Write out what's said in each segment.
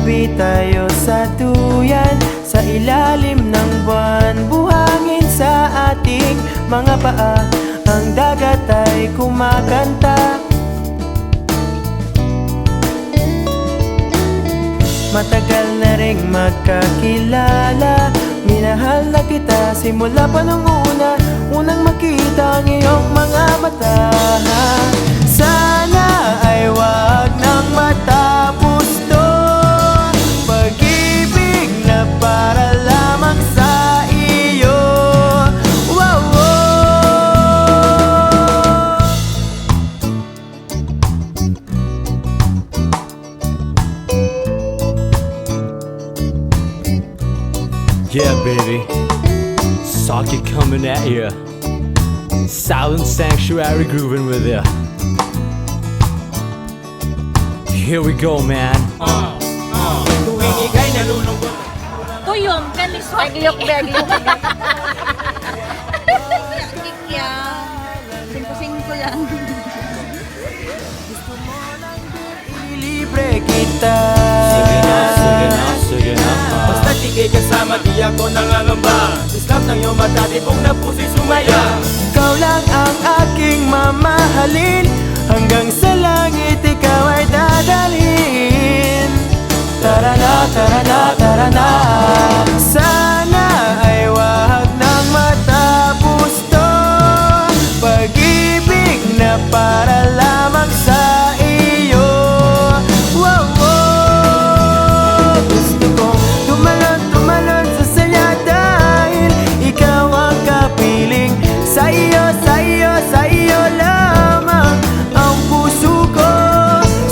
Magkatabi tayo sa duyan, sa ilalim ng buwan. Buhangin sa ating mga paa, ang dagat ay kumakanta. Matagal na ring magkakilala, minahal na kita simula pa nung unang makita ang iyong mga mata. Sana ay wag nang matapos to, pag-ibig na para lamang sa iyo. Wow, Yeah, baby, Saki coming at ya, Silent Sanctuary grooving with ya. Here we go, man. Tuwing ika'y nalulungkot. Tuyong, kalis Agliyok, agliyok. Kikya. Singko-singko lang. Ilibre kita. Sige na. Basta di kay kasama, di ako nangangamba. Islap ng iyong mata, di kong na puso'y sumaya. Ikaw lang ang aking mamahalin, hanggang sa langit ikaw ay dadalhin. Tara na, tara na, tara na. Sana ay wag nang matapos to, pag-ibig na para lamang sa iyo. Wow, wow. Gusto kong tumalon sa saya dahil ikaw ang kapiling. Sa iyo, sa iyo, sa iyo lamang ang puso ko.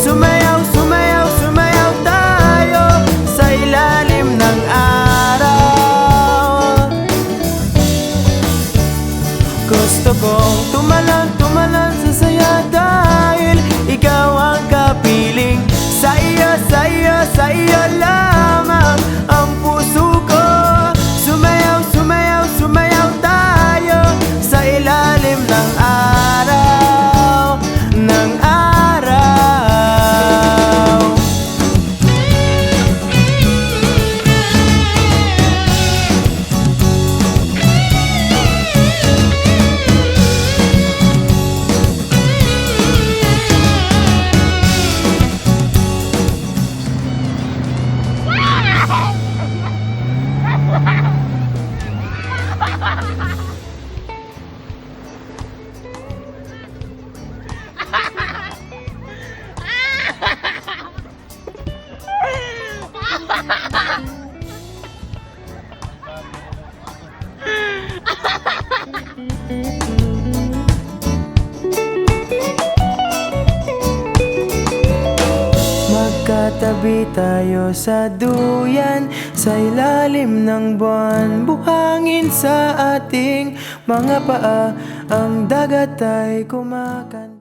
Sumayaw, sumayaw, sumayaw tayo sa ilalim ng araw. Gusto kong tumalon sa saya dahil ikaw ang kapiling. Sa iyo, sa iyo, sa iyo lamang ang puso ko. Sumayaw, sumayaw, sumayaw tayo sa ilalim ng araw, ng araw. Magkatabi tayo sa duyan, sa ilalim ng buwan. Buhangin sa ating mga paa, ang dagat ay kumakanta.